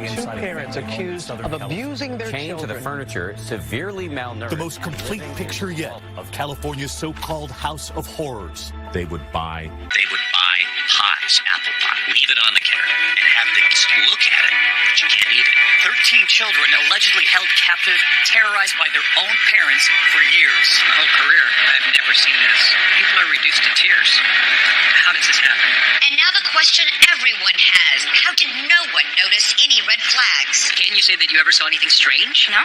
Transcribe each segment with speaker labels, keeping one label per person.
Speaker 1: Two parents accused of abusing their
Speaker 2: chained
Speaker 1: children.
Speaker 2: to the furniture, severely malnourished.
Speaker 3: The most complete picture yet of California's so-called House of Horrors. They would buy
Speaker 4: pies, apple pie, leave it on the counter, and have to just look at it, but you can't eat it. 13 children allegedly held captive, terrorized by their own parents for years. My whole career, I've never seen this. People are reduced to tears. How does this happen?
Speaker 5: And now the question everyone has. How did no one notice any red flags?
Speaker 4: Can you say that you ever saw anything strange?
Speaker 6: No.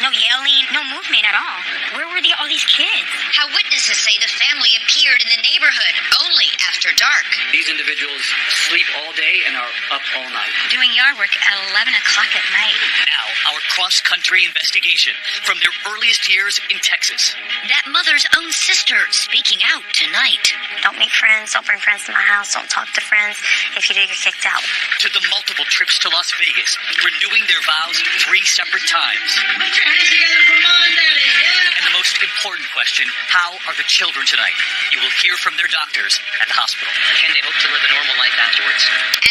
Speaker 6: No yelling, no movement at all. Where were all these kids?
Speaker 5: How witnesses say the family appeared in the neighborhood only after dark.
Speaker 4: These individuals sleep all day and are up all night.
Speaker 6: Doing yard work at 11 o'clock at night.
Speaker 4: Now, our cross-country investigation from their earliest years in Texas.
Speaker 5: That mother's own sister speaking out tonight.
Speaker 6: Don't make friends. Don't bring friends to my house. Don't talk to friends. If you do, you're kicked out.
Speaker 4: To the multiple trips to Las Vegas, renewing their vows 3 separate times. Put your hands together for Mom and Daddy. Yeah. And the most important question, how are the children tonight? You will hear from their doctors at the hospital. Can they hope to live a normal life afterwards?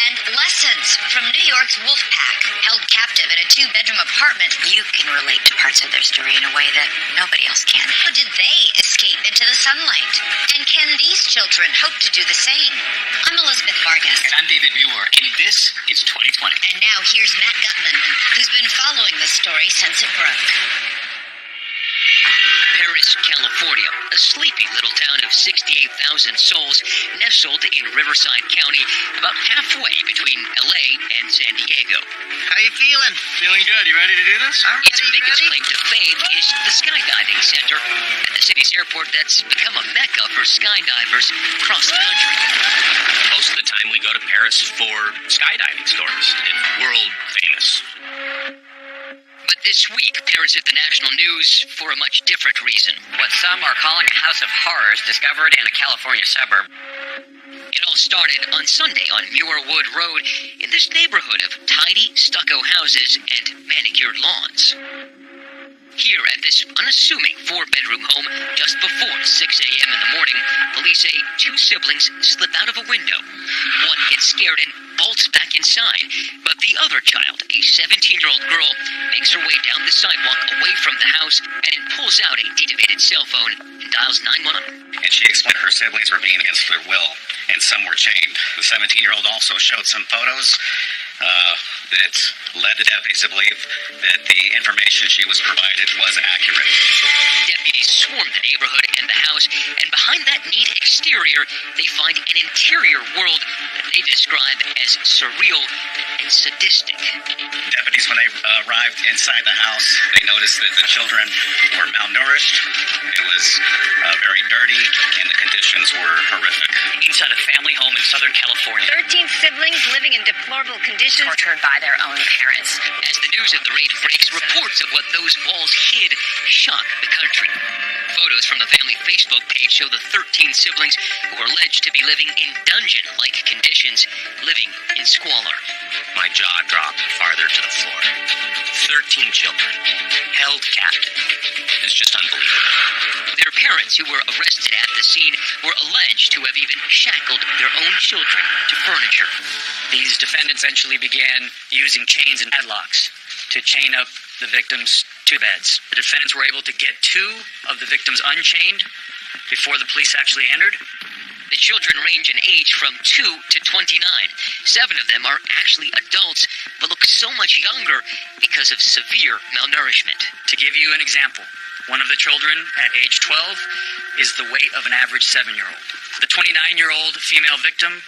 Speaker 5: And lessons from New York's Wolfpack, held captive in a 2-bedroom apartment. You can relate to parts of their story in a way that nobody else can. How did they escape into the sunlight? And can these children hope to do the same? I'm Elizabeth Vargas.
Speaker 4: And I'm David Mueller, and this is 2020.
Speaker 5: And now here's Matt Gutman, who's been following this story since it broke.
Speaker 4: Paris, California, a sleepy little town of 68,000 souls nestled in Riverside County, about halfway between LA and San Diego.
Speaker 7: How you feeling? Feeling good. You ready to do this?
Speaker 4: Its biggest claim to fame is the skydiving center at the city's airport that's become a mecca for skydivers across the country.
Speaker 7: Most of the time we go to Paris for skydiving stories. It's world famous.
Speaker 4: But this week, Paris hit the national news for a much different reason.
Speaker 8: What some are calling a house of horrors discovered in a California suburb.
Speaker 4: It all started on Sunday on Muirwood Road in this neighborhood of tidy stucco houses and manicured lawns. Here at this unassuming 4-bedroom home, just before 6 a.m. in the morning, police say 2 siblings slip out of a window. One gets scared and bolts back inside, but the other child, a 17-year-old girl, makes her way down the sidewalk away from the house and then pulls out a deactivated cell phone and dials 911.
Speaker 7: And she explained her siblings were being against their will, and some were chained. The 17-year-old also showed some photos that led the deputies to believe that the information she was provided was accurate.
Speaker 4: Deputies swarmed the neighborhood and the house, and behind that neat exterior, they find an interior world that they describe as surreal and sadistic.
Speaker 7: Deputies, when they arrived inside the house, they noticed that the children were malnourished. It was very dirty, and the conditions were horrific.
Speaker 4: Inside a family home in Southern California.
Speaker 6: 13 siblings living in deplorable conditions.
Speaker 8: Tortured by their own parents.
Speaker 4: As the news of the raid breaks, reports of what those walls hid shock the country. Photos from the family Facebook page show the 13 siblings who are alleged to be living in dungeon-like conditions, living in squalor.
Speaker 7: My jaw dropped farther to the floor. 13 children held captive. It's just unbelievable.
Speaker 4: Their parents, who were arrested at the scene, were alleged to have even shackled their own children to furniture.
Speaker 8: These defendants eventually began using chains and padlocks to chain up the victims to beds. The defendants were able to get 2 of the victims unchained before the police actually entered.
Speaker 4: The children range in age from 2 to 29. 7 of them are actually adults, but look so much younger because of severe malnourishment.
Speaker 8: To give you an example, one of the children at age 12 is the weight of an average 7-year-old. The 29-year-old female victim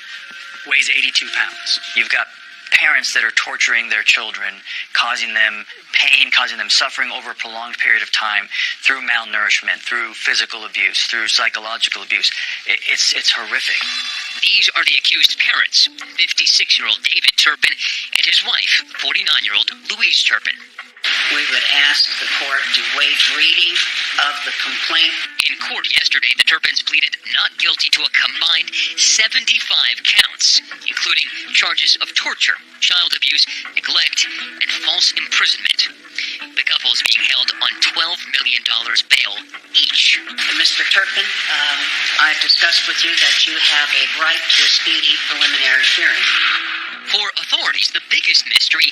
Speaker 8: weighs 82 pounds. You've got parents that are torturing their children, causing them pain, causing them suffering over a prolonged period of time through malnourishment, through physical abuse, through psychological abuse. It's horrific.
Speaker 4: These are the accused parents, 56-year-old David Turpin and his wife, 49-year-old Louise Turpin.
Speaker 9: We would ask the court to waive reading of the complaint.
Speaker 4: In court yesterday, the Turpins pleaded not guilty to a combined 75 counts, including charges of torture, child abuse, neglect, and false imprisonment. The couple is being held on $12 million bail each.
Speaker 9: Mr. Turpin, I've discussed with you that you have a right to a speedy preliminary hearing.
Speaker 4: For authorities, the biggest mystery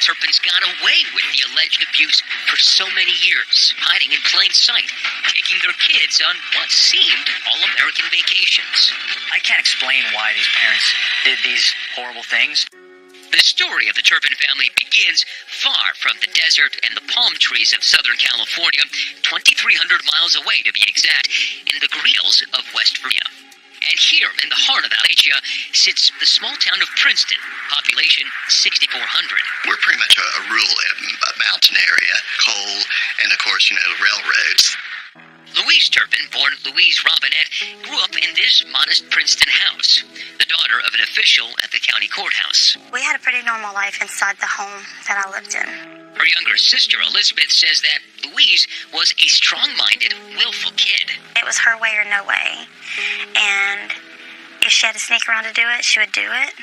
Speaker 4: Turpins got away with the alleged abuse for so many years, hiding in plain sight, taking their kids on what seemed all-American vacations.
Speaker 8: I can't explain why these parents did these horrible things.
Speaker 4: The story of the Turpin family begins far from the desert and the palm trees of Southern California, 2,300 miles away to be exact, in the Green Hills of West Virginia. And here in the heart of Appalachia sits the small town of Princeton, population 6,400.
Speaker 10: We're pretty much a rural mountain area, coal, and of course, railroads.
Speaker 4: Louise Turpin, born Louise Robinette, grew up in this modest Princeton house, the daughter of an official at the county courthouse.
Speaker 6: We had a pretty normal life inside the home that I lived in.
Speaker 4: Her younger sister, Elizabeth, says that Louise was a strong-minded, willful kid.
Speaker 6: It was her way or no way. And if she had to sneak around to do it, she would do it.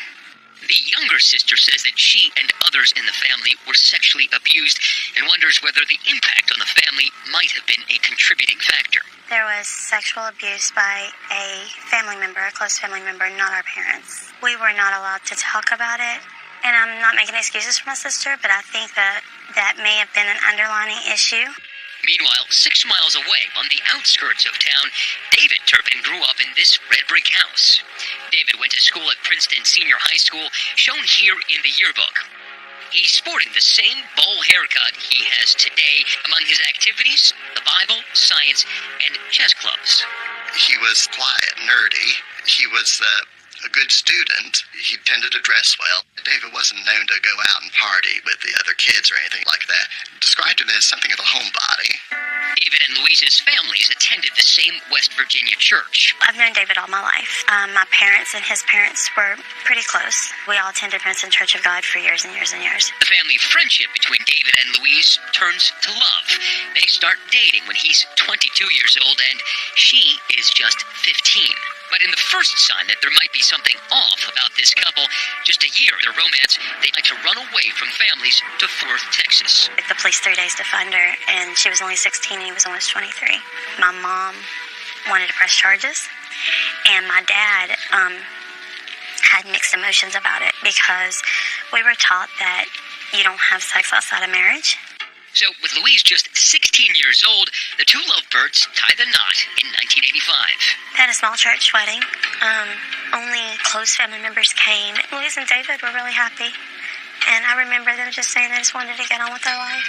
Speaker 4: The younger sister says that she and others in the family were sexually abused and wonders whether the impact on the family might have been a contributing factor.
Speaker 6: There was sexual abuse by a family member, a close family member, not our parents. We were not allowed to talk about it. And I'm not making excuses for my sister, but I think that may have been an underlying issue.
Speaker 4: Meanwhile, 6 miles away, on the outskirts of town, David Turpin grew up in this red brick house. David went to school at Princeton Senior High School, shown here in the yearbook. He's sporting the same bowl haircut he has today. Among his activities, the Bible, science, and chess clubs.
Speaker 10: He was quiet, nerdy. He was a good student. He tended to dress well. David wasn't known to go out and party with the other kids or anything like that. Described him as something of a homebody.
Speaker 4: David and Louise's families attended the same West Virginia church.
Speaker 6: I've known David all my life. My parents and his parents were pretty close. We all attended Princeton Church of God for years and years and years.
Speaker 4: The family friendship between David and Louise turns to love. They start dating when he's 22 years old and she is just 15. But in the first sign that there might be something off about this couple, just a year into romance, they like to run away from families to Fort Worth, Texas.
Speaker 6: The police 3 days to find her, and she was only 16 and he was almost 23. My mom wanted to press charges, and my dad had mixed emotions about it because we were taught that you don't have sex outside of marriage.
Speaker 4: So, with Louise just 16 years old, the two lovebirds tie the knot in 1985.
Speaker 6: At a small church wedding, only close family members came. Louise and David were really happy, and I remember them just saying they just wanted to get on with their life.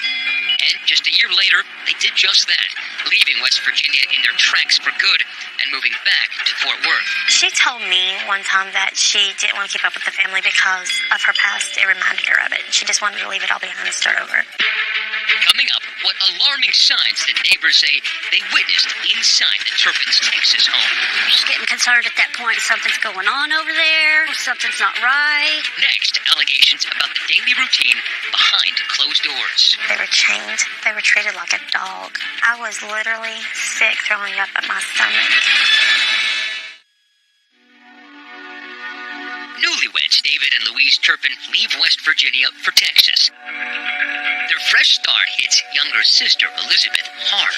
Speaker 4: And just a year later, they did just that, leaving West Virginia in their tracks for good and moving back to Fort Worth.
Speaker 6: She told me one time that she didn't want to keep up with the family because of her past. It reminded her of it. She just wanted to leave it all behind and start over.
Speaker 4: Coming up, what alarming signs did neighbors say they witnessed inside the Turpin's Texas home?
Speaker 11: I'm just getting concerned at that point. Something's going on over there. Something's not right.
Speaker 4: Next, allegations about the daily routine behind closed doors.
Speaker 6: They were chained. They were treated like a dog. I was literally sick, throwing up at my stomach.
Speaker 4: Newlyweds David and Louise Turpin leave West Virginia for Texas. Their fresh start hits younger sister Elizabeth hard.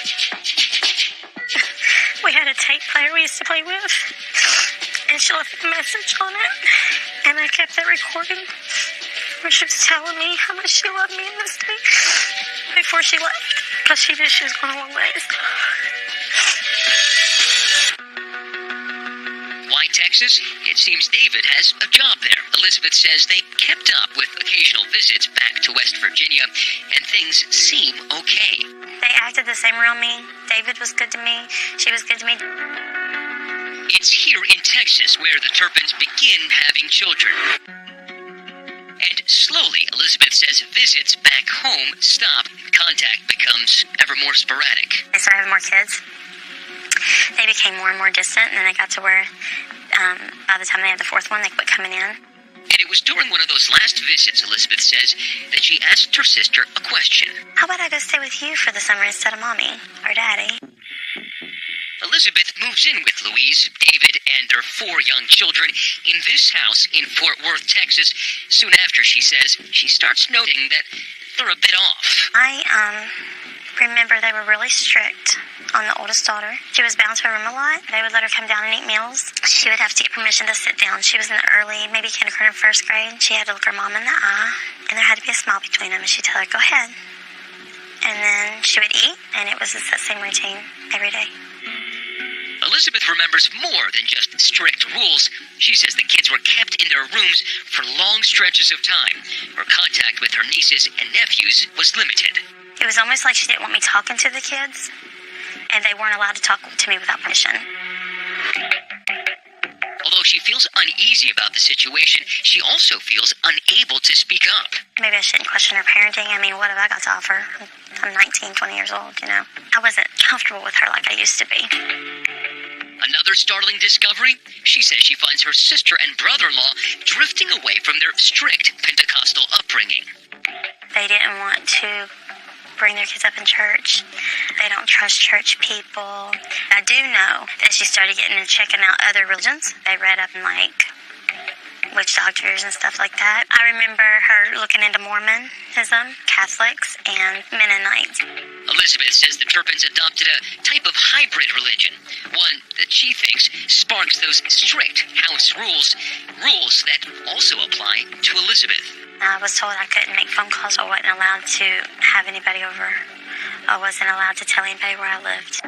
Speaker 6: We had a tape player we used to play with, and she left a message on it, and I kept that recording where she was telling me how much she loved me and missed me before she left, because she knew she was going a long ways.
Speaker 4: Why Texas? It seems David has a job there. Elizabeth says they kept up with occasional visits back to West Virginia, and things seem okay.
Speaker 6: They acted the same around me. David was good to me. She was good to me.
Speaker 4: It's here in Texas where the Turpins begin having children. And slowly, Elizabeth says visits back home stop. Contact becomes ever more sporadic.
Speaker 6: They started having more kids. They became more and more distant, and then they got to where, by the time they had the fourth one, they quit coming in.
Speaker 4: And it was during one of those last visits, Elizabeth says, that she asked her sister a question.
Speaker 6: How about I go stay with you for the summer instead of Mommy or Daddy?
Speaker 4: Elizabeth moves in with Louise, David, and their 4 young children in this house in Fort Worth, Texas. Soon after, she says, she starts noting that they're a bit off.
Speaker 6: I remember they were really strict on the oldest daughter. She was bound to her room a lot. They would let her come down and eat meals. She would have to get permission to sit down. She was in the early, maybe kindergarten, first grade. She had to look her mom in the eye, and there had to be a smile between them, and she'd tell her, go ahead. And then she would eat, and it was that same routine every day.
Speaker 4: Elizabeth remembers more than just strict rules. She says the kids were kept in their rooms for long stretches of time. Her contact with her nieces and nephews was limited.
Speaker 6: It was almost like she didn't want me talking to the kids, and they weren't allowed to talk to me without permission.
Speaker 4: Although she feels uneasy about the situation, she also feels unable to speak up.
Speaker 6: Maybe I shouldn't question her parenting. I mean, what have I got to offer? I'm 19, 20 years old, you know. I wasn't comfortable with her like I used to be.
Speaker 4: Another startling discovery? She says she finds her sister and brother-in-law drifting away from their strict Pentecostal upbringing.
Speaker 6: They didn't want to bring their kids up in church. They don't trust church people. I do know that she started getting and checking out other religions. They read up in, like, witch doctors and stuff like that. I remember her looking into Mormonism, Catholics, and Mennonites.
Speaker 4: Elizabeth says the Turpins adopted a type of hybrid religion, one that she thinks sparks those strict house rules, rules that also apply to Elizabeth.
Speaker 6: I was told I couldn't make phone calls. I wasn't allowed to have anybody over. I wasn't allowed to tell anybody where I lived.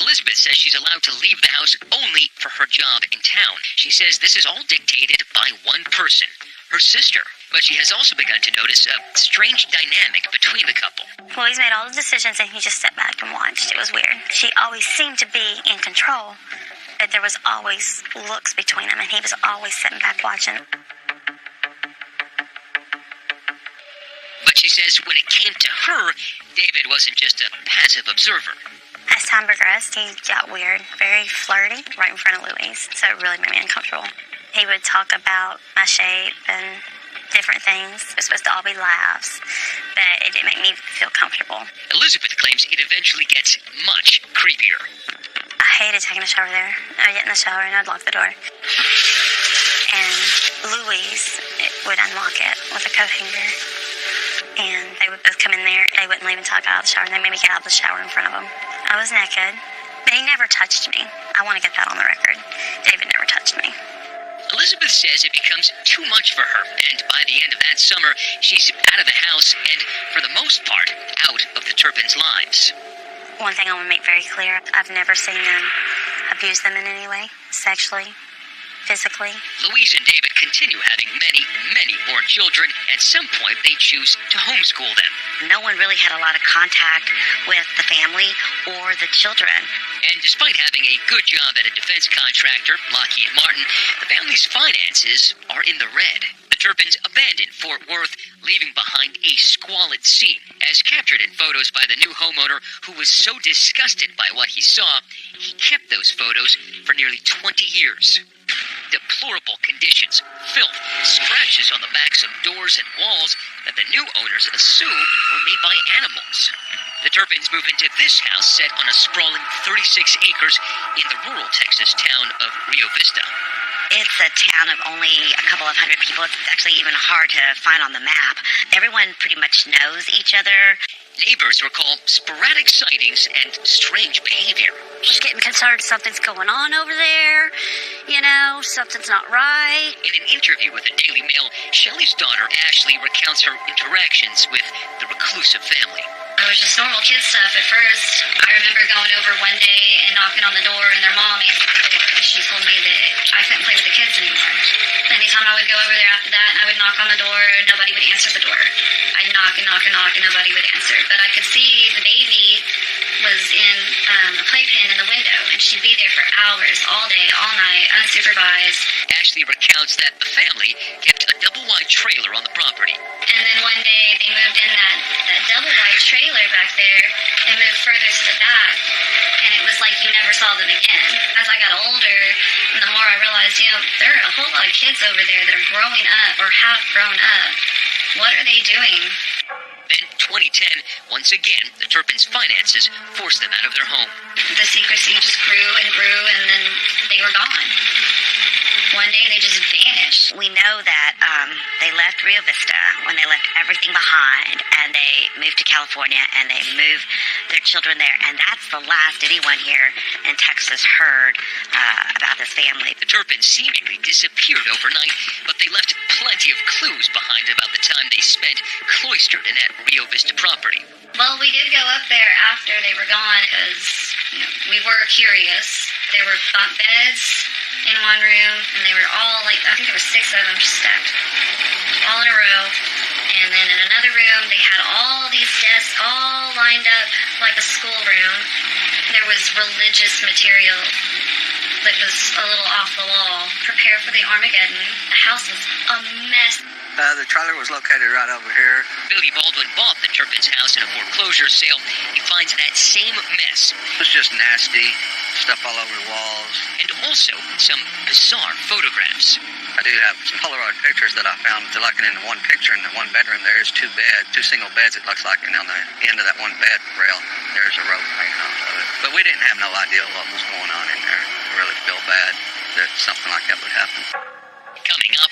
Speaker 4: Elizabeth says she's allowed to leave the house only for her job in town. She says this is all dictated by one person, her sister. But she has also begun to notice a strange dynamic between the couple.
Speaker 6: Louise made all the decisions, and he just stepped back and watched. It was weird. She always seemed to be in control, but there was always looks between them, and he was always sitting back watching.
Speaker 4: But she says when it came to her, David wasn't just a passive observer.
Speaker 6: As time progressed, he got weird, very flirty, right in front of Louise, so it really made me uncomfortable. He would talk about my shape and different things. It was supposed to all be laughs, but it didn't make me feel comfortable.
Speaker 4: Elizabeth claims it eventually gets much creepier.
Speaker 6: I hated taking a shower there. I'd get in the shower and I'd lock the door. And Louise would unlock it with a coat hanger. And they would both come in there. They wouldn't leave until I got out of the shower, and they made me get out of the shower in front of them. I was naked, but he never touched me. I want to get that on the record. David never touched me.
Speaker 4: Elizabeth says it becomes too much for her, and by the end of that summer, she's out of the house and, for the most part, out of the Turpins' lives.
Speaker 6: One thing I want to make very clear, I've never seen them abuse them in any way, sexually, physically.
Speaker 4: Louise and David continue having many, many more children. At some point, they choose to homeschool them.
Speaker 5: No one really had a lot of contact with the family or the children.
Speaker 4: And despite having a good job at a defense contractor, Lockheed Martin, the family's finances are in the red. The Turpins abandoned Fort Worth, leaving behind a squalid scene. As captured in photos by the new homeowner, who was so disgusted by what he saw, he kept those photos for nearly 20 years. Deplorable conditions, filth, scratches on the backs of doors and walls that the new owners assumed were made by animals. The Turpins move into this house set on a sprawling 36 acres in the rural Texas town of Rio Vista.
Speaker 5: It's a town of only a couple of hundred people. It's actually even hard to find on the map. Everyone pretty much knows each other.
Speaker 4: Neighbors recall sporadic sightings and strange behavior.
Speaker 11: Just getting concerned something's going on over there. You know, something's not right.
Speaker 4: In an interview with the Daily Mail, Shelley's daughter Ashley recounts her interactions with the reclusive family.
Speaker 6: It was just normal kid stuff at first. I remember going over one day and knocking on the door, and their mom answered the door, and she told me that I couldn't play with the kids anymore. Anytime I would go over there after that, and I would knock on the door, nobody would answer the door. I'd knock and knock and knock, and nobody would answer. But I could see the baby was in a playpen in the window, and she'd be there for hours, all day, all night, unsupervised.
Speaker 4: Ashley recounts that the family kept a double-wide trailer on the property.
Speaker 6: And then one day they moved in that double-wide trailer back there and moved further to the back, and it was like you never saw them again. As I got older, and the more I realized, there are a whole lot of kids over there that are growing up or have grown up. What are they doing?
Speaker 4: Then, 2010, once again, the Turpins' finances forced them out of their home.
Speaker 5: The secrecy just grew, and then they were gone. One day they just vanished.
Speaker 6: We know that they left Rio Vista when they left everything behind, and they moved to California, and they moved their children there. And that's the last anyone here in Texas heard about this family.
Speaker 4: The Turpins seemingly disappeared overnight, but they left plenty of clues behind about the time they spent cloistered in that Rio Vista property.
Speaker 5: Well, we did go up there after they were gone because we were curious. There were bunk beds in one room, and they were all I think there were 6 of them stacked, all in a row. And then in another room, they had all these desks all lined up like a schoolroom. There was religious material that was a little off the wall. Prepare for the Armageddon. The house was a mess.
Speaker 12: The trailer was located right over here.
Speaker 4: Billy Baldwin bought the Turpins' house in a foreclosure sale. He finds that same mess.
Speaker 12: It's just nasty. Stuff all over the walls.
Speaker 4: And also some bizarre photographs.
Speaker 12: I do have some Polaroid pictures that I found. They're like in one picture in the one bedroom. There's 2 single beds, it looks like, and on the end of that one bed rail, there's a rope hanging off of it. But we didn't have no idea what was going on in there. I really feel bad that something like that would happen.
Speaker 4: Coming up,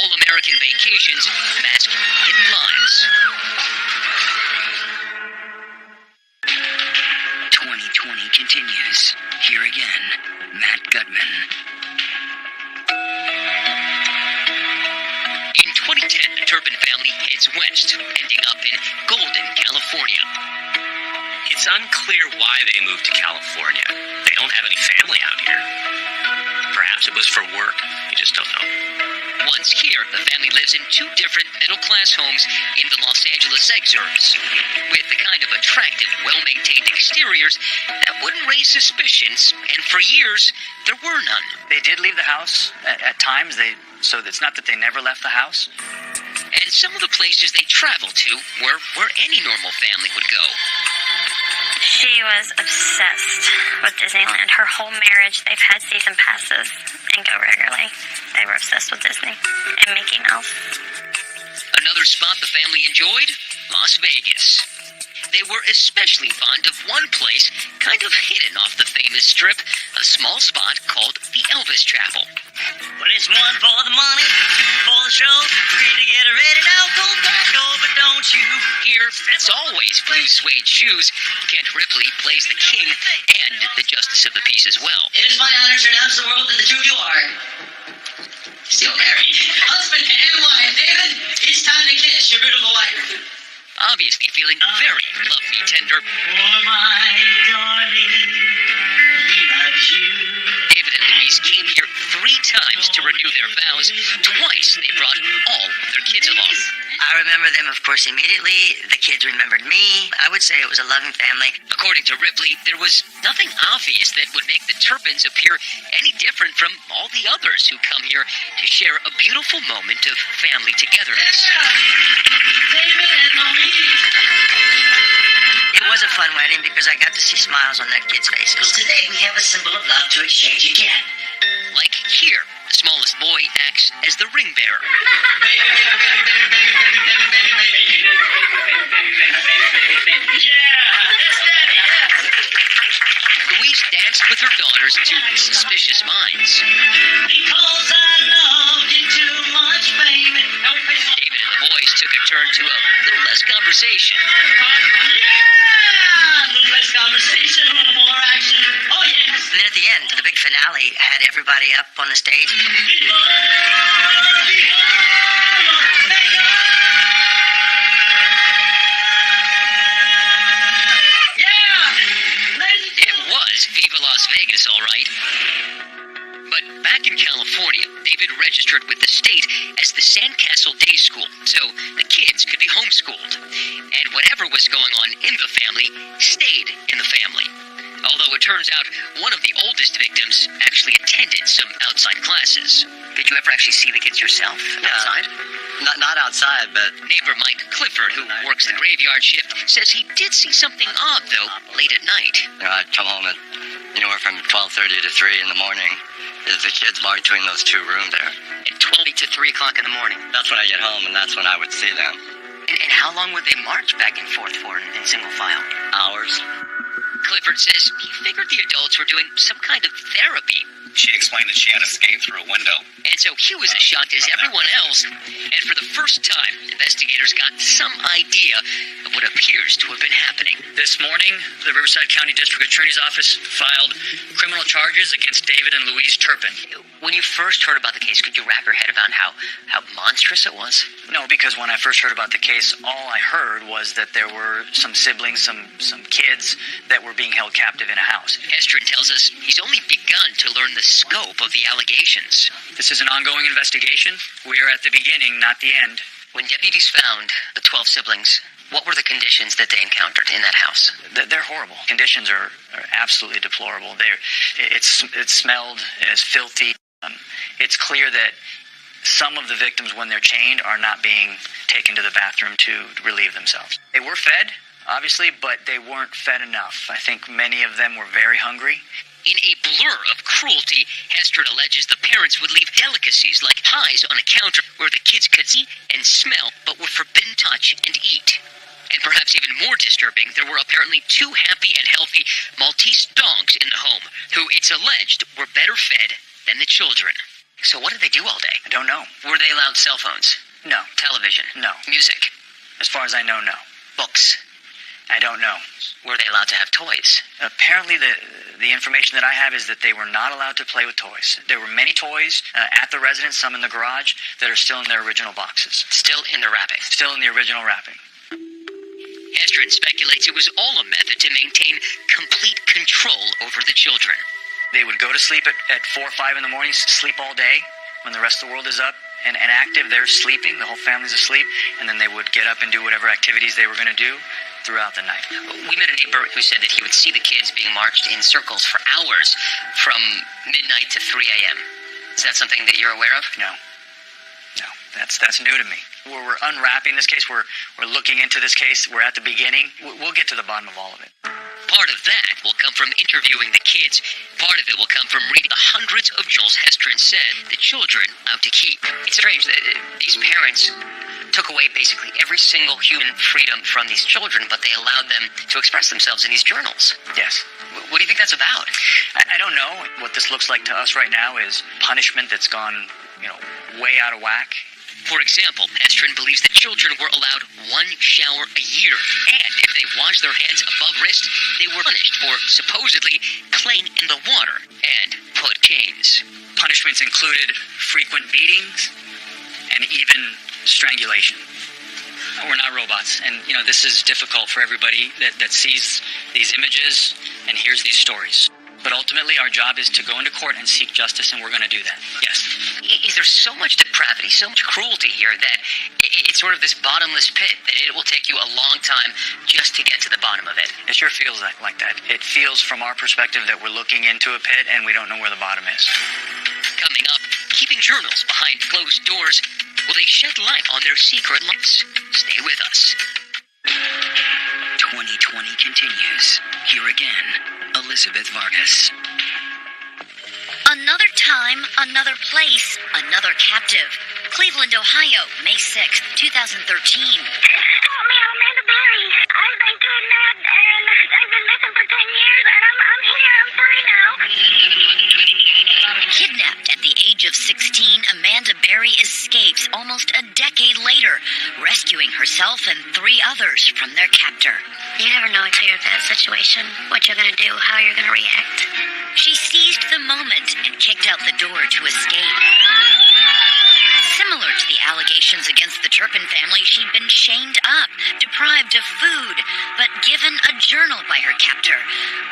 Speaker 4: All-American Vacations, Masked Hidden Lives.
Speaker 13: 2020 continues. Here again, Matt Gutman.
Speaker 4: In 2010, the Turpin family heads west, ending up in Golden, California.
Speaker 2: It's unclear why they moved to California. They don't have any family out here. Perhaps it was for work. We just don't know.
Speaker 4: Once here, the family lives in 2 different middle-class homes in the Los Angeles exurbs, with the kind of attractive, well-maintained exteriors that wouldn't raise suspicions, and for years, there were none.
Speaker 8: They did leave the house at times, so it's not that they never left the house.
Speaker 4: And some of the places they traveled to were where any normal family would go.
Speaker 6: She was obsessed with Disneyland. Her whole marriage, they've had season passes and go regularly. They were obsessed with Disney and Mickey Mouse.
Speaker 4: Another spot the family enjoyed? Las Vegas. They were especially fond of one place, kind of hidden off the famous strip, a small spot called the Elvis Chapel.
Speaker 14: Well, it's 1 for the money, 2 for the show, 3 to get ready now, go back, go, but don't you?
Speaker 4: Here, it's always blue suede shoes. Kent Ripley plays the king and the justice of the peace as well.
Speaker 14: It is my honor to announce to the world that the two of you are still married. Husband and wife. David, it's time to kiss your beautiful wife.
Speaker 4: Obviously feeling very love-me-tender.
Speaker 14: Oh, my darling, he loves you.
Speaker 4: David and Louise came here 3 times to renew their vows. Twice they brought all of their kids along.
Speaker 9: I remember them, of course, immediately. The kids remembered me. I would say it was a loving family.
Speaker 4: According to Ripley, there was nothing obvious that would make the Turpins appear any different from all the others who come here to share a beautiful moment of family togetherness.
Speaker 14: David and Louise.
Speaker 9: It was a fun wedding because I got to see smiles on their kids' faces.
Speaker 14: Today we have a symbol of love to exchange again.
Speaker 4: Like here, the smallest boy acts as the ring bearer.
Speaker 14: Baby, yeah, that's Daddy, yeah.
Speaker 4: Louise danced with her daughters to Suspicious Minds.
Speaker 14: Because I loved you too much, baby.
Speaker 4: David and the boys took a turn to a little less conversation.
Speaker 14: Yeah! A little less conversation, a little more action. Oh, yes.
Speaker 9: And then at the end, the big finale had everybody up on the stage.
Speaker 4: It was Viva Las Vegas, all right. But back in California, David registered with the state as the Sandcastle Day School, so the kids could be homeschooled. And whatever was going on in the family stayed in the family. Although it turns out one of the oldest victims actually attended some outside classes.
Speaker 9: Did you ever actually see the kids yourself outside?
Speaker 12: Not outside, but
Speaker 4: Neighbor Mike Clifford, who works the graveyard shift, says he did see something odd, though, late at night.
Speaker 12: I'd come home at anywhere from 12:30 to 3 in the morning. There's the kids marked between those 2 rooms there.
Speaker 4: At 12 to 3 o'clock in the morning.
Speaker 12: That's when I get home, and that's when I would see them.
Speaker 9: And how long would they march back and forth for in single file?
Speaker 2: Hours.
Speaker 4: Clifford says he figured the adults were doing some kind of therapy.
Speaker 7: She explained that she had escaped through a window.
Speaker 4: And so he was as shocked as everyone else. And for the first time, investigators got some idea of what appears to have been happening.
Speaker 8: This morning, the Riverside County District Attorney's Office filed criminal charges against David and Louise Turpin.
Speaker 4: When you first heard about the case, could you wrap your head around how monstrous it was?
Speaker 8: No, because when I first heard about the case, all I heard was that there were some siblings, some kids that were being held captive in a house.
Speaker 4: Hestron tells us he's only begun to learn the scope of the allegations.
Speaker 8: This is an ongoing investigation. We are at the beginning, not the end.
Speaker 4: When deputies found the 12 siblings, what were the conditions that they encountered in that house?
Speaker 8: They're horrible. Conditions are absolutely deplorable. It's smelled as filthy. It's clear that some of the victims, when they're chained, are not being taken to the bathroom to relieve themselves. They were fed, obviously, but they weren't fed enough. I think many of them were very hungry.
Speaker 4: In a blur of cruelty, Hestron alleges the parents would leave delicacies like pies on a counter where the kids could see and smell, but were forbidden to touch and eat. And perhaps even more disturbing, there were apparently 2 happy and healthy Maltese dogs in the home, who it's alleged were better fed than the children. So what did they do all day?
Speaker 8: I don't know.
Speaker 4: Were they allowed cell phones?
Speaker 8: No.
Speaker 4: Television?
Speaker 8: No.
Speaker 4: Music?
Speaker 8: As far as I know, no.
Speaker 4: Books?
Speaker 8: I don't know.
Speaker 4: Were they allowed to have toys?
Speaker 8: Apparently, the information that I have is that they were not allowed to play with toys. There were many toys at the residence, some in the garage, that are still in their original boxes.
Speaker 4: Still in the wrapping?
Speaker 8: Still in the original wrapping.
Speaker 4: Hestron speculates it was all a method to maintain complete control over the children.
Speaker 8: They would go to sleep at 4 or 5 in the morning, sleep all day. When the rest of the world is up and active, they're sleeping, the whole family's asleep, and then they would get up and do whatever activities they were going to do throughout the night.
Speaker 4: We met a neighbor who said that he would see the kids being marched in circles for hours from midnight to 3 a.m. Is that something that you're aware of?
Speaker 8: No. That's new to me. We're unwrapping this case. We're looking into this case. We're at the beginning. We'll get to the bottom of all of it.
Speaker 4: Part of that will come from interviewing the kids. Part of it will come from reading the hundreds of journals Hestron said the children out to keep. It's strange that these parents took away basically every single human freedom from these children, but they allowed them to express themselves in these journals.
Speaker 8: Yes.
Speaker 4: What do you think that's about?
Speaker 8: I don't know. What this looks like to us right now is punishment that's gone, way out of whack.
Speaker 4: For example, Hestron believes that children were allowed 1 shower a year, and if they washed their hands above wrist, they were punished for supposedly playing in the water and put chains.
Speaker 8: Punishments included frequent beatings and even strangulation. We're not robots, and this is difficult for everybody that sees these images and hears these stories. But ultimately, our job is to go into court and seek justice, and we're going to do that. Yes.
Speaker 4: Is there so much depravity, so much cruelty here that it's sort of this bottomless pit that it will take you a long time just to get to the bottom of it?
Speaker 8: It sure feels like that. It feels from our perspective that we're looking into a pit and we don't know where the bottom is.
Speaker 4: Coming up, keeping journals behind closed doors. Will they shed light on their secret lives? Stay with us.
Speaker 13: 2020 continues. Here again, Elizabeth Vargas.
Speaker 11: Another time, another place, another captive. Cleveland, Ohio, May 6th, 2013.
Speaker 6: Help me, I'm Amanda Berry. I've been kidnapped and I've been missing for 10 years and I'm here, I'm free now.
Speaker 11: Kidnapped at the age of 16, Amanda Berry escapes almost a decade later, rescuing herself and 3 others from their captor.
Speaker 6: You never know until you're in that situation, what you're going to do, how you're going to react.
Speaker 11: She seized the moment and kicked out the door to escape. Similar to the allegations against the Turpin family, she'd been chained up, deprived of food, but given a journal by her captor.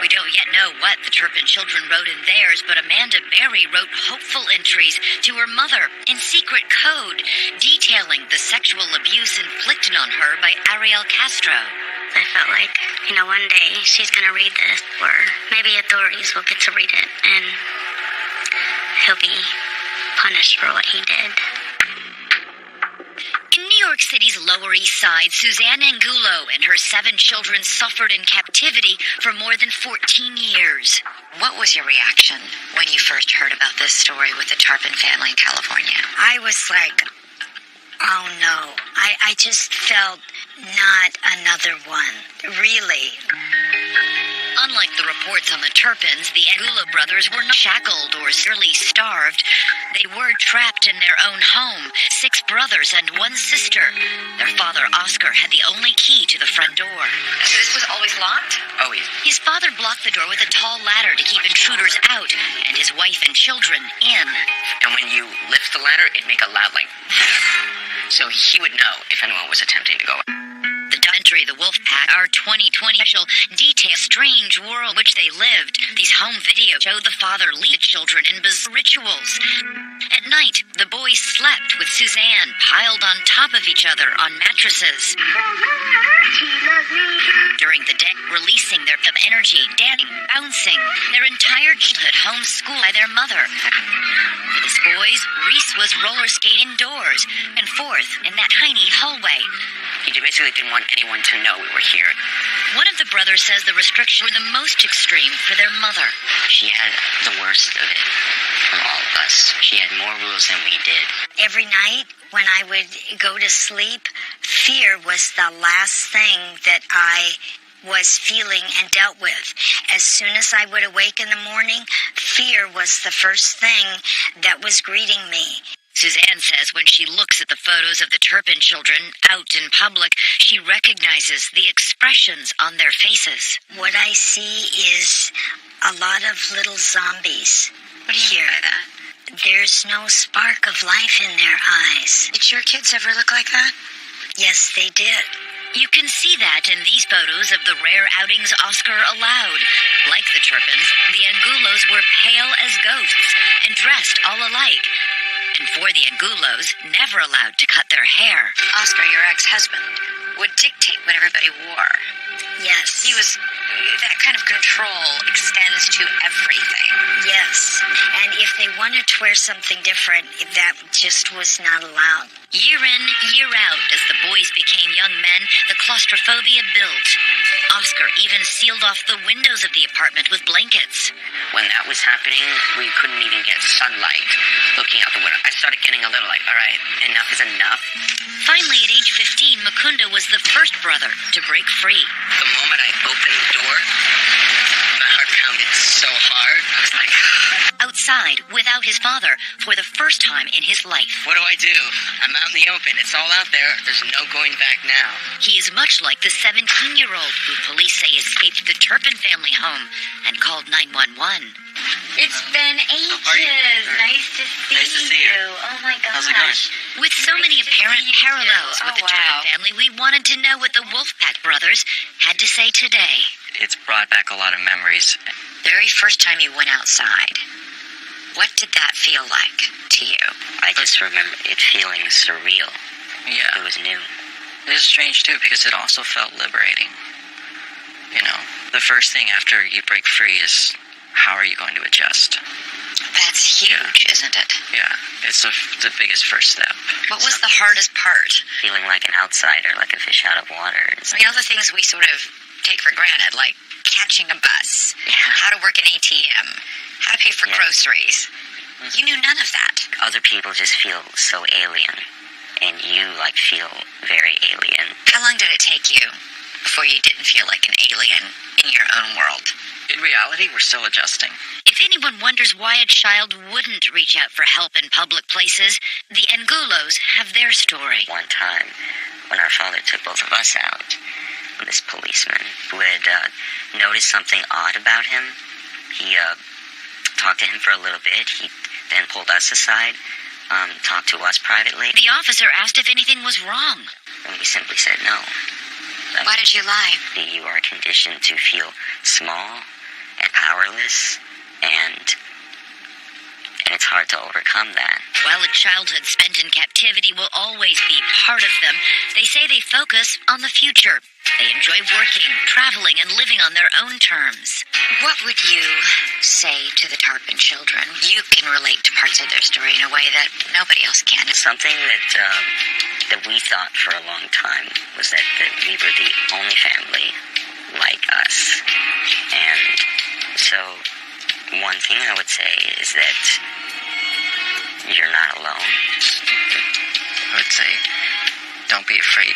Speaker 11: We don't yet know what the Turpin children wrote in theirs, but Amanda Berry wrote hopeful entries to her mother in secret code, detailing the sexual abuse inflicted on her by Ariel Castro.
Speaker 6: I felt like, one day she's going to read this, or maybe authorities will get to read it, and he'll be punished for what he did.
Speaker 11: In New York City's Lower East Side, Suzanne Angulo and her 7 children suffered in captivity for more than 14 years.
Speaker 5: What was your reaction when you first heard about this story with the Turpin family in California?
Speaker 6: I was like, oh no. I just felt not another one, really.
Speaker 11: Unlike the reports on the Turpins, the Angulo brothers were not shackled or severely starved. They were trapped in their own home, 6 brothers and 1 sister. Their father, Oscar, had the only key to the front door.
Speaker 5: So this was always locked?
Speaker 2: Always.
Speaker 11: His father blocked the door with a tall ladder to keep intruders out, and his wife and children in.
Speaker 2: And when you lift the ladder, it'd make a loud, like... So he would know if anyone was attempting to go out.
Speaker 11: The documentary The Wolf Pack, our 2020 special, details the strange world in which they lived. These home videos showed the father lead the children in bizarre rituals. At night, the boys slept with Suzanne piled on top of each other on mattresses. During the day, releasing their energy, dancing, bouncing, their entire childhood homeschooled by their mother. For the boys, Reese was roller skating indoors and forth in that tiny hallway.
Speaker 2: He basically didn't want anyone to know we were here.
Speaker 11: One of the brothers says the restrictions were the most extreme for their mother.
Speaker 2: She had the worst of it from all of us. She had more rules than we did.
Speaker 6: Every night when I would go to sleep, fear was the last thing that I was feeling and dealt with. As soon as I would awake in the morning, fear was the first thing that was greeting me.
Speaker 11: Suzanne says when she looks at the photos of the Turpin children out in public, she recognizes the expressions on their faces.
Speaker 6: What I see is a lot of little zombies.
Speaker 5: What do you mean by that?
Speaker 6: There's no spark of life in their eyes.
Speaker 5: Did your kids ever look like that?
Speaker 6: Yes, they did.
Speaker 11: You can see that in these photos of the rare outings Oscar allowed. Like the Turpins, the Angulos were pale as ghosts and dressed all alike. And for the Angulos, never allowed to cut their hair.
Speaker 5: Oscar, your ex-husband, would dictate what everybody wore.
Speaker 6: Yes.
Speaker 5: He was... That kind of control extends to everything.
Speaker 6: Yes. And if they wanted to wear something different, that just was not allowed.
Speaker 11: Year in, year out, as the boys became young men, the claustrophobia built. Oscar even sealed off the windows of the apartment with blankets.
Speaker 2: When that was happening, we couldn't even get sunlight looking out the window. I started getting a little like, all right, enough is enough.
Speaker 11: Finally, at age 15, Mukunda was the first brother to break free.
Speaker 2: The moment I opened the door, my heart pounded so hard. I was like...
Speaker 11: Outside, without his father, for the first time in his life.
Speaker 2: What do I do? I'm out in the open. It's all out there. There's no going back now.
Speaker 11: He is much like the 17-year-old who police say escaped the Turpin family home and called 911.
Speaker 5: It's been ages. Nice to see you. Oh my gosh.
Speaker 2: How's it going?
Speaker 11: With so many apparent parallels with the Turpin family, we wanted to know what the Wolfpack brothers had to say today.
Speaker 2: It's brought back a lot of memories.
Speaker 5: The very first time you went outside, what did that feel like to you?
Speaker 2: I just remember it feeling surreal. Yeah. It was new.
Speaker 15: It was strange, too, because it also felt liberating. You know, the first thing after you break free is, how are you going to adjust?
Speaker 5: That's huge, isn't it?
Speaker 15: Yeah, it's the biggest first step.
Speaker 5: What was the hardest part?
Speaker 2: Feeling like an outsider, like a fish out of water.
Speaker 5: I mean, all the things we sort of take for granted, like catching a bus, how to work an ATM, how to pay for groceries. You knew none of that.
Speaker 2: Other people just feel so alien, and you, like, feel very alien.
Speaker 5: How long did it take you before you didn't feel like an alien in your own world?
Speaker 15: In reality, we're still adjusting.
Speaker 11: If anyone wonders why a child wouldn't reach out for help in public places, the Angulos have their story.
Speaker 2: One time, when our father took both of us out, this policeman who had noticed something odd about him, he talked to him for a little bit. He then pulled us aside, talked to us privately.
Speaker 11: The officer asked if anything was wrong.
Speaker 2: And we simply said no.
Speaker 5: Why did you lie?
Speaker 2: You are conditioned to feel small and powerless, and it's hard to overcome that.
Speaker 11: While a childhood spent in captivity will always be part of them, they say they focus on the future. They enjoy working, traveling, and living on their own terms.
Speaker 5: What would you say to the Turpin children? You can relate to parts of their story in a way that nobody else can.
Speaker 2: Something that we thought for a long time was that we were the only family like us. And so one thing I would say is that you're not alone.
Speaker 15: I would say Don't be afraid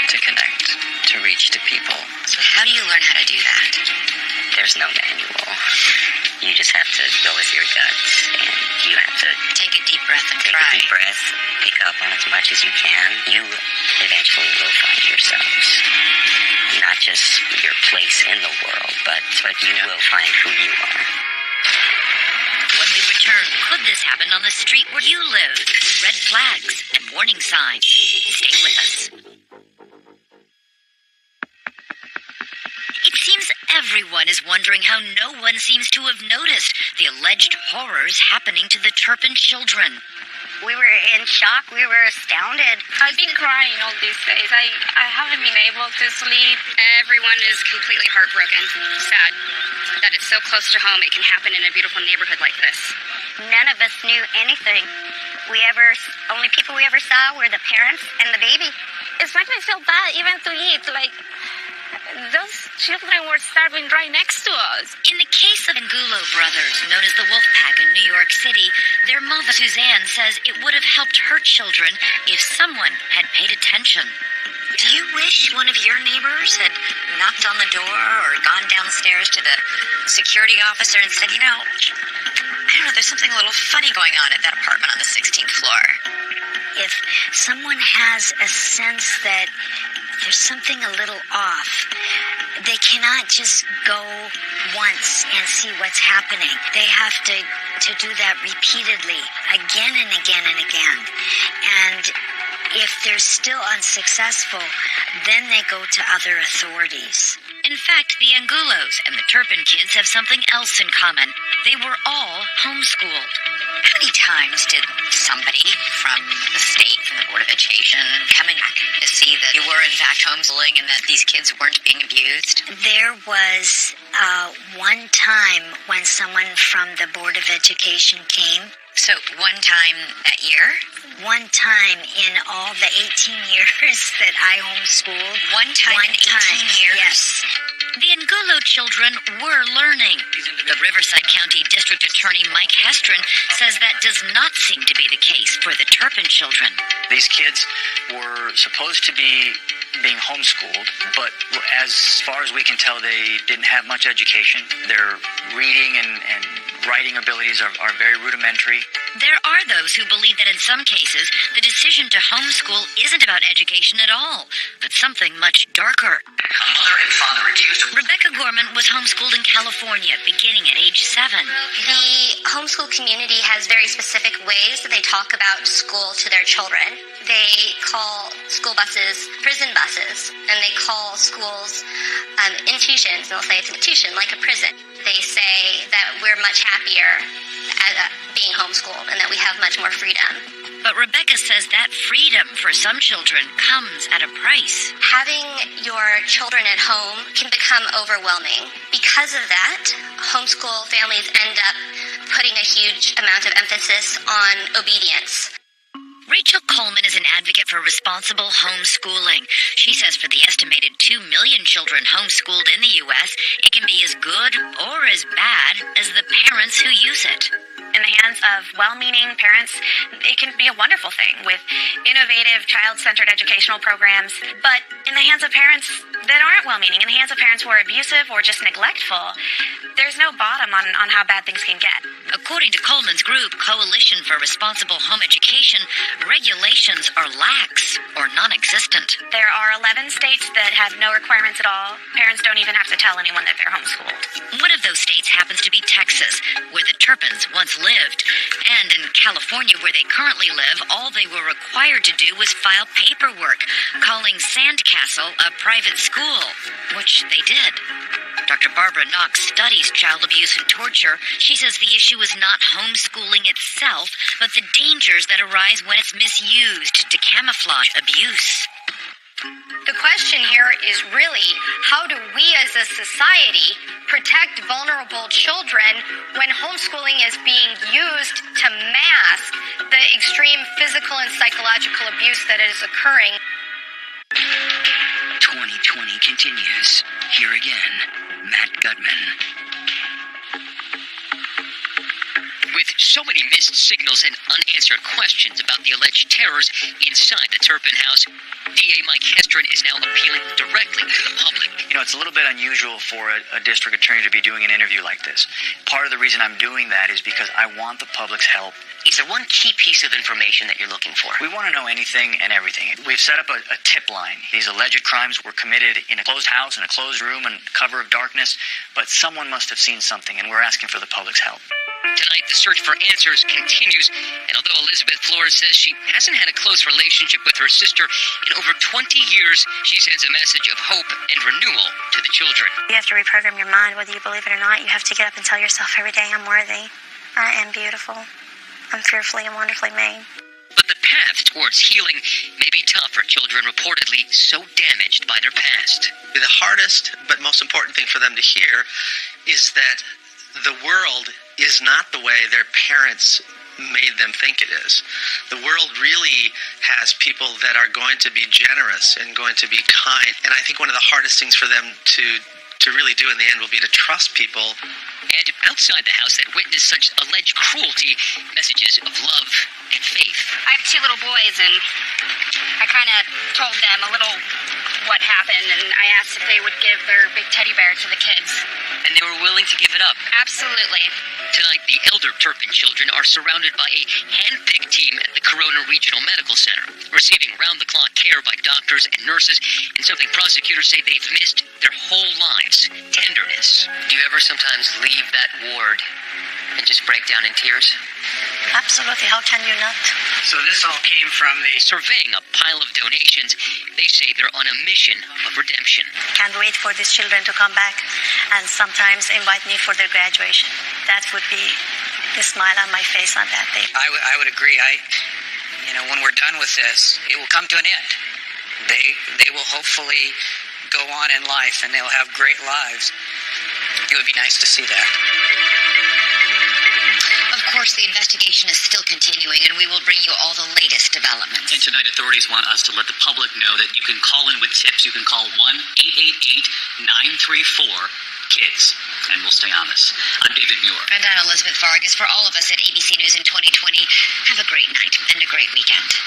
Speaker 15: to connect, to reach to people.
Speaker 5: So how do you learn how to do that?
Speaker 2: There's no manual. You just have to go with your guts, and you have to
Speaker 5: take a deep breath and
Speaker 2: take
Speaker 5: try.
Speaker 2: a deep breath, pick up on as much as you can. You eventually will find yourselves. Not just your place in the world, but you will find who you are.
Speaker 11: When we return, could this happen on the street where you live? Red flags and warning signs. Stay with us. It seems everyone is wondering how no one seems to have noticed the alleged horrors happening to the Turpin children.
Speaker 6: We were in shock. We were astounded.
Speaker 16: I've been crying all these days. I haven't been able to sleep.
Speaker 17: Everyone is completely heartbroken. Sad that it's so close to home. It can happen in a beautiful neighborhood like this.
Speaker 6: None of us knew anything. Only people we ever saw were the parents and the baby.
Speaker 16: It's making me feel bad even to eat. Like, those children were starving right next to us.
Speaker 11: In the case of Angulo brothers, known as the Wolfpack in New York City, their mother, Suzanne, says it would have helped her children if someone had paid attention.
Speaker 5: Do you wish one of your neighbors had knocked on the door or gone downstairs to the security officer and said, I don't know, there's something a little funny going on at that apartment on the 16th floor?
Speaker 6: If someone has a sense that there's something a little off, they cannot just go once and see what's happening. They have to do that repeatedly, again and again and again. And if they're still unsuccessful, then they go to other authorities.
Speaker 11: In fact, the Angulos and the Turpin kids have something else in common. They were all homeschooled.
Speaker 5: How many times did somebody from the state, from the Board of Education, come in to see that you were in fact homeschooling and that these kids weren't being abused?
Speaker 6: There was one time when someone from the Board of Education came.
Speaker 5: So one time that year?
Speaker 6: One time in all the 18 years that I homeschooled.
Speaker 5: One time in 18 years?
Speaker 6: Yes.
Speaker 11: The Angulo children were learning. The Riverside County District Attorney Mike Hestron says that does not seem to be the case for the Turpin children.
Speaker 8: These kids were supposed to be being homeschooled, but as far as we can tell, they didn't have much education. Their reading and writing abilities are very rudimentary.
Speaker 11: There are those who believe that in some cases, the decision to homeschool isn't about education at all, but something much darker.
Speaker 14: A mother and father accused of...
Speaker 11: Rebecca Gorman was homeschooled in California, beginning at age 7.
Speaker 6: The homeschool community has very specific ways that they talk about school to their children. They call school buses prison buses, and they call schools institutions, and they'll say it's an institution, like a prison. They say that we're much happier at being homeschooled and that we have much more freedom.
Speaker 11: But Rebecca says that freedom for some children comes at a price.
Speaker 6: Having your children at home can become overwhelming. Because of that, homeschool families end up putting a huge amount of emphasis on obedience.
Speaker 11: Rachel Coleman is an advocate for responsible homeschooling. She says for the estimated 2 million children homeschooled in the U.S., it can be as good or as bad as the parents who use it.
Speaker 18: In the hands of well-meaning parents, it can be a wonderful thing with innovative, child-centered educational programs. But in the hands of parents that aren't well-meaning, in the hands of parents who are abusive or just neglectful, there's no bottom on how bad things can get.
Speaker 11: According to Coleman's group, Coalition for Responsible Home Education, regulations are lax or non-existent.
Speaker 18: There are 11 states that have no requirements at all. Parents don't even have to tell anyone that they're homeschooled.
Speaker 11: One of those states happens to be Texas, where the Turpins once lived. And in California, where they currently live, all they were required to do was file paperwork, calling Sandcastle a private school, which they did. Dr. Barbara Knox studies child abuse and torture. She says the issue is not homeschooling itself, but the dangers that arise when it's misused to camouflage abuse.
Speaker 19: The question here is really, how do we as a society protect vulnerable children when homeschooling is being used to mask the extreme physical and psychological abuse that is occurring?
Speaker 13: 2020 continues. Here again, Matt Gutman.
Speaker 4: With so many missed signals and unanswered questions about the alleged terrors inside the Turpin house. DA Mike Hestron is now appealing directly to the public.
Speaker 8: You know, it's a little bit unusual for a district attorney to be doing an interview like this. Part of the reason I'm doing that is because I want the public's help.
Speaker 2: Is there one key piece of information that you're looking for?
Speaker 8: We want to know anything and everything. We've set up a tip line. These alleged crimes were committed in a closed house, in a closed room, and cover of darkness, but someone must have seen something, and we're asking for the public's help.
Speaker 4: Tonight, the search for answers continues, and although Elizabeth Flores says she hasn't had a close relationship with her sister in over 20 years, she sends a message of hope and renewal to the children.
Speaker 6: You have to reprogram your mind, whether you believe it or not. You have to get up and tell yourself every day, I'm worthy. I am beautiful. I'm fearfully and wonderfully made.
Speaker 4: But the path towards healing may be tough for children reportedly so damaged by their past.
Speaker 10: The hardest but most important thing for them to hear is that the world is not the way their parents made them think it is. The world really has people that are going to be generous and going to be kind. And I think one of the hardest things for them to really do in the end will be to trust people.
Speaker 4: And outside the house that witnessed such alleged cruelty, messages of love and faith.
Speaker 17: I have 2 little boys, and I kind of told them a little what happened, and I asked if they would give their big teddy bear to the kids.
Speaker 4: And they were willing to give it up.
Speaker 17: Absolutely.
Speaker 4: Tonight, the elder Turpin children are surrounded by a hand-picked team at the Corona Regional Medical Center, receiving round-the-clock care by doctors and nurses, and something prosecutors say they've missed their whole lives: tenderness.
Speaker 2: Do you ever sometimes leave that ward and just break down in tears?
Speaker 6: Absolutely. How can you not?
Speaker 8: So this all came from the...
Speaker 4: Surveying a pile of donations, they say they're on a mission of redemption.
Speaker 6: Can't wait for these children to come back and sometimes invite me for their graduation. That would be the smile on my face on that day.
Speaker 12: I would agree. When we're done with this, it will come to an end. They will hopefully go on in life, and they'll have great lives. It would be nice to see that.
Speaker 11: Of course, the investigation is still continuing, and we will bring you all the latest developments.
Speaker 8: And tonight, authorities want us to let the public know that you can call in with tips. You can call 1-888-934-KIDS, and we'll stay on this. I'm David Muir.
Speaker 11: And I'm Elizabeth Vargas. For all of us at ABC News in 2020, have a great night and a great weekend.